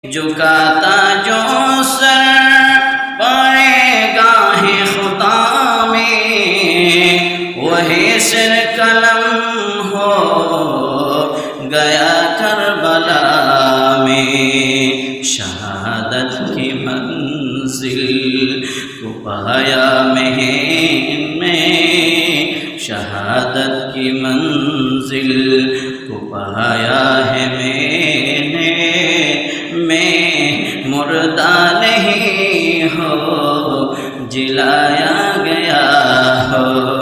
جھکاتا جو سر پڑے گاہ خطا میں، وہی سر قلم ہو گیا کربلا میں، شہادت کی منزل کو پایا میں، شہادت کی منزل کو پایا ہے میں مردہ نہیں ہو جلایا گیا ہو۔